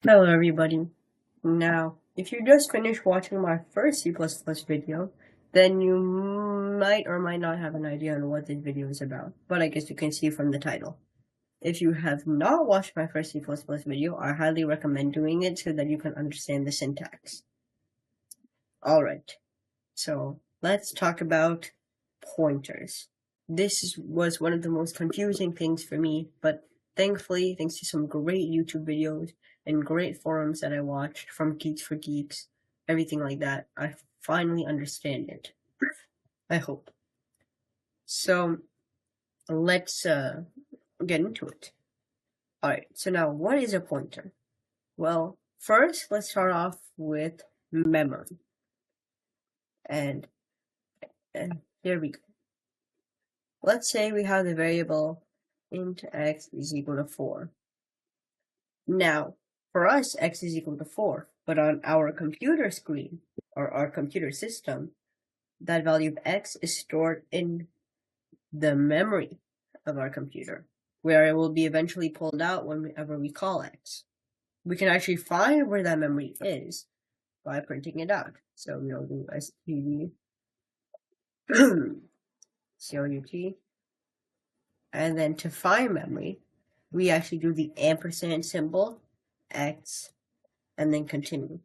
Hello everybody. Now, if you just finished watching my first C++ video, then you might or might not have an idea on what this video is about, but I guess you can see from the title. If you have not watched my first C++ video, I highly recommend doing it so that you can understand the syntax. Alright, so let's talk about pointers. This was one of the most confusing things for me, but thankfully, thanks to some great YouTube videos and great forums that I watched from Geeks for Geeks, everything like that, I finally understand it. I hope. So, let's get into it. Alright, so now what is a pointer? Well, first, let's start off with memory. And here we go. Let's say we have the variable int x is equal to 4. Now, for us, x is equal to 4, but on our computer screen, or our computer system, that value of x is stored in the memory of our computer, where it will be eventually pulled out whenever we call x. We can actually find where that memory is by printing it out. So we'll do std COUT, and then to find memory, we actually do the ampersand symbol, x, and then continue.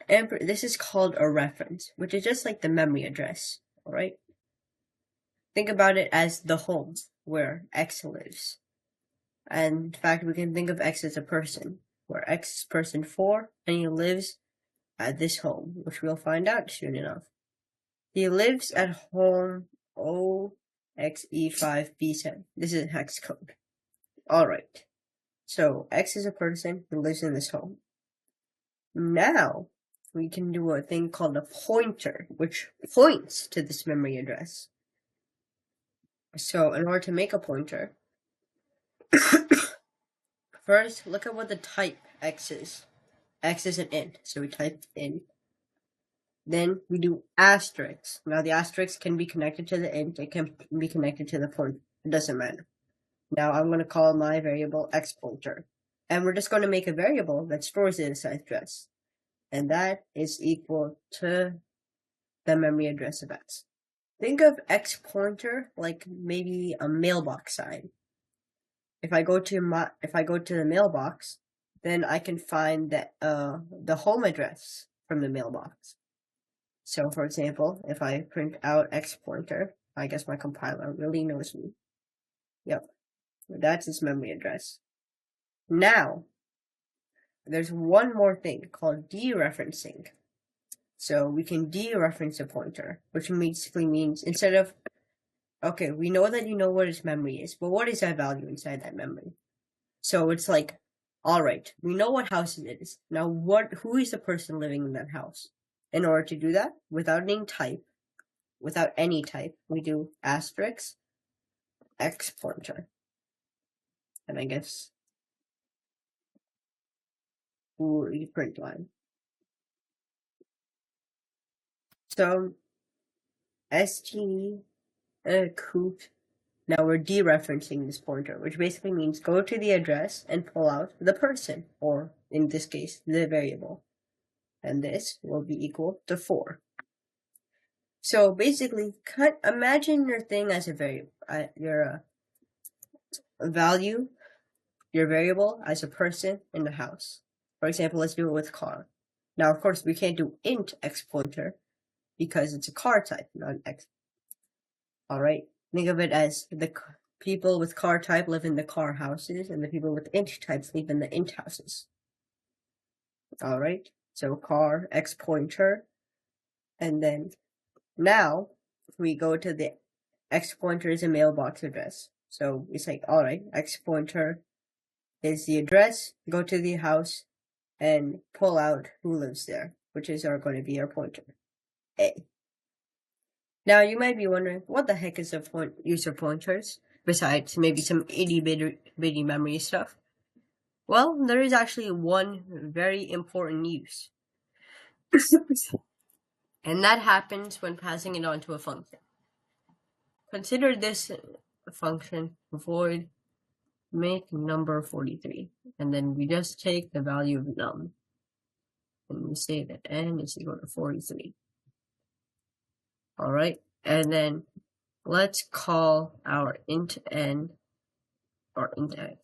This is called a reference, which is just like the memory address, alright? Think about it as the home where x lives. And in fact, we can think of x as a person, where x is person 4, and he lives at this home, which we'll find out soon enough. He lives at home OXE5B7. This is hex code. Alright. So x is a person who lives in this home. Now, we can do a thing called a pointer, which points to this memory address. So in order to make a pointer, first look at what the type x is. X is an int, so we type int. Then we do asterisk. Now the asterisk can be connected to the int, it can be connected to the pointer. It doesn't matter. Now I'm going to call my variable x pointer. And we're just going to make a variable that stores the address. And that is equal to the memory address of x. Think of x pointer like maybe a mailbox sign. If I go to the mailbox, then I can find the home address from the mailbox. So for example, if I print out x pointer, I guess my compiler really knows me. Yep, that's its memory address. Now, there's one more thing called dereferencing. So we can dereference a pointer, which basically means instead of, okay, we know that you know what its memory is, but what is that value inside that memory? So it's like, alright, we know what house it is. Now who is the person living in that house? In order to do that, without any type, we do asterisk x pointer. And I guess print line. So coot. Now we're dereferencing this pointer, which basically means go to the address and pull out the person, or in this case, the variable. And this will be equal to 4. So basically, imagine your thing as a variable, your value, your variable as a person in the house. For example, let's do it with car. Now, of course, we can't do int x pointer because it's a car type, not x. Alright, think of it as the people with car type live in the car houses, and the people with int types live in the int houses. Alright, so car x pointer, and then now we go to the x pointer is a mailbox address. So it's like, alright, x pointer is the address, go to the house, and pull out who lives there, which is going to be our pointer, A. Now you might be wondering, what the heck is a use of pointers, besides maybe some itty-bitty memory stuff? Well, there is actually one very important use. And that happens when passing it on to a function. Consider this function void make number 43, and then we just take the value of num, and we say that n is equal to 43. Alright, and then let's call our int n, or int x,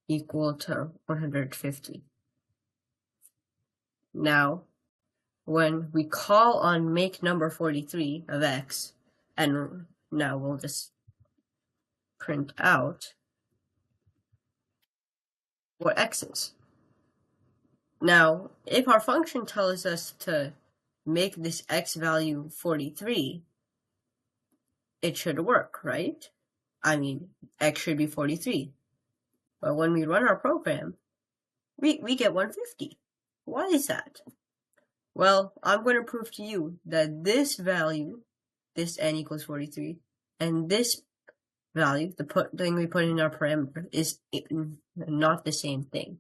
equal to 150. Now, when we call on make number 43 of x, and now we'll just print out what x is. Now, if our function tells us to make this x value 43, it should work, right? I mean, x should be 43. But when we run our program, we get 150. Why is that? Well, I'm going to prove to you that this value, this n equals 43, and this value, the thing we put in our parameter, is not the same thing.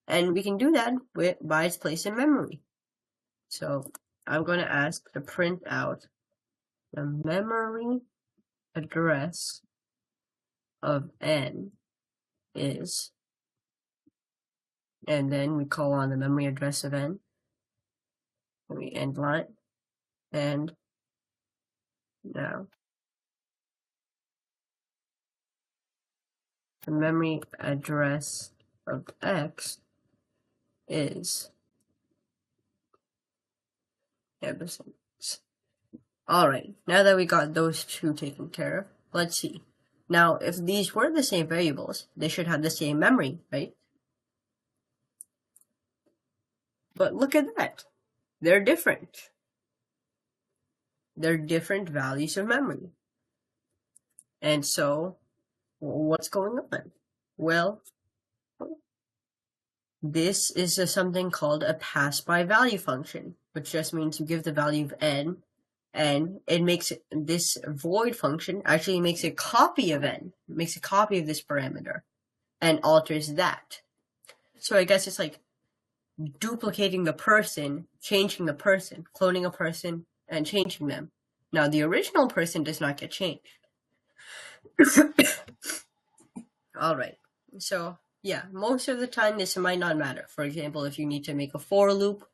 And we can do that by its place in memory. So I'm going to ask to print out the memory address of n is, and then we call on the memory address of n, and we end line, and now the memory address of x is everything. Alright, now that we got those two taken care of, let's see. Now, if these were the same variables, they should have the same memory, right? But look at that. They're different. They're different values of memory. And so, what's going on? Well, this is something called a pass-by value function, which just means you give the value of n, and it makes this void function actually makes a copy of n. It makes a copy of this parameter and alters that. So I guess it's like duplicating the person, changing the person, cloning a person, and changing them. Now, the original person does not get changed. Alright, so yeah, most of the time this might not matter. For example, if you need to make a for loop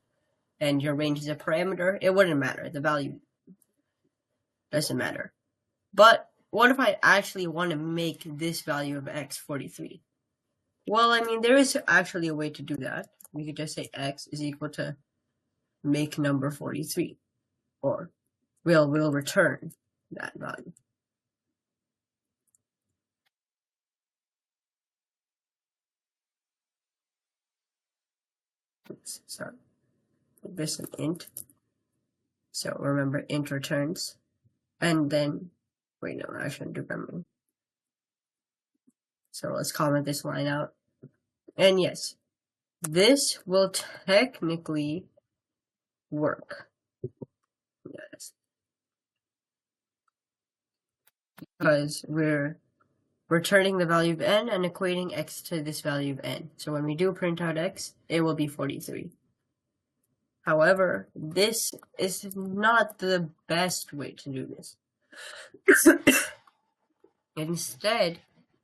and your range is a parameter, it wouldn't matter. The value doesn't matter. But what if I actually want to make this value of x 43? Well, I mean, there is actually a way to do that. We could just say x is equal to make number 43, or we'll return that value. Oops, sorry. Put this an int. So remember, int returns. And then, wait, no, I shouldn't do memory. So let's comment this line out. And yes, this will technically work. Yes. Because we're returning the value of n and equating x to this value of n. So when we do print out x, it will be 43. However, this is not the best way to do this. Instead,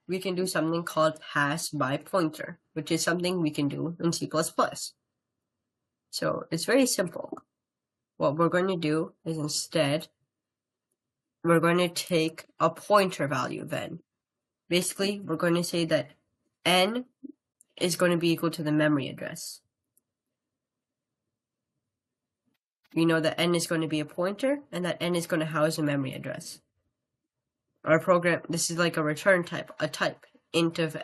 we can do something called pass by pointer, which is something we can do in C++. So it's very simple. What we're going to do is instead, we're going to take a pointer value of n. Basically, we're going to say that n is going to be equal to the memory address. We know that n is going to be a pointer, and that n is going to house a memory address. Our program, this is like a return type, a type, int of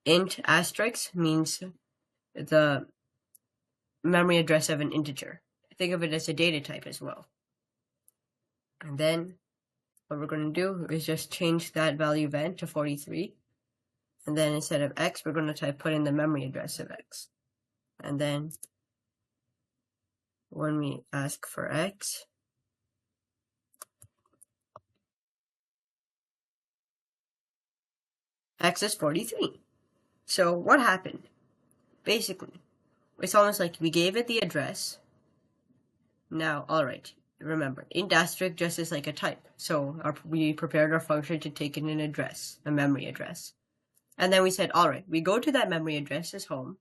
int asterisk means the memory address of an integer. Think of it as a data type as well. And then what we're going to do is just change that value of n to 43. And then instead of x, we're going to put in the memory address of x. And then when we ask for x, x is 43. So what happened? Basically, it's almost like we gave it the address. Now, alright, remember, int asterisk just is like a type. So we prepared our function to take in an address, a memory address. And then we said, all right, we go to that memory address as home.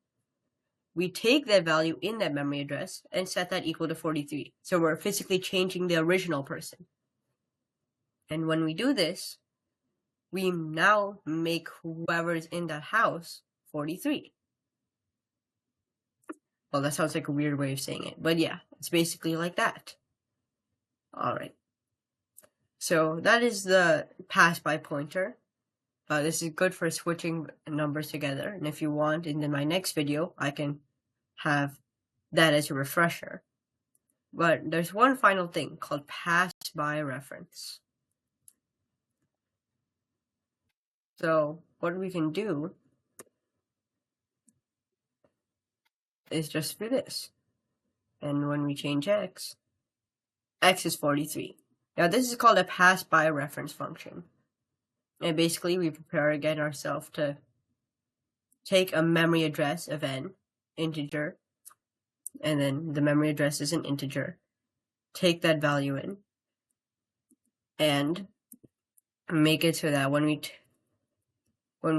We take that value in that memory address and set that equal to 43. So we're physically changing the original person. And when we do this, we now make whoever's in that house 43. Well, that sounds like a weird way of saying it, but yeah, it's basically like that. All right. So that is the pass by pointer. This is good for switching numbers together. And if you want, in my next video, I can have that as a refresher. But there's one final thing called pass by reference. So what we can do is just do this. And when we change x is 43. Now this is called a pass by reference function. And basically we prepare again ourselves to take a memory address of n, integer, and then the memory address is an integer. Take that value in and make it so that when we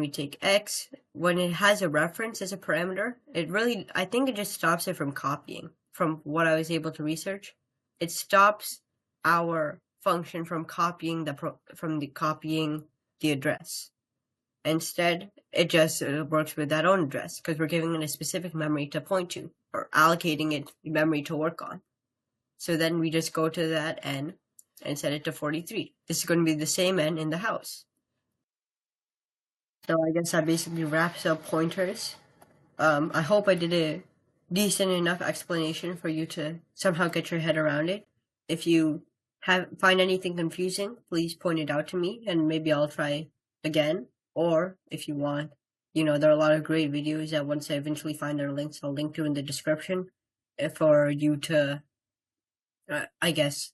take x, when it has a reference as a parameter, I think it just stops it from copying. From what I was able to research, it stops our function from copying the address. Instead, it just works with that own address because we're giving it a specific memory to point to or allocating it memory to work on. So then we just go to that n and set it to 43. This is going to be the same n in the house. So I guess that basically wraps up pointers. I hope I did a decent enough explanation for you to somehow get your head around it. If you find anything confusing, please point it out to me and maybe I'll try again. Or if you want, there are a lot of great videos that once I eventually find their links, I'll link to in the description for you to, I guess,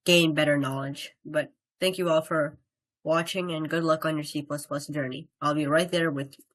gain better knowledge. But thank you all for watching and good luck on your C++ journey. I'll be right there with you.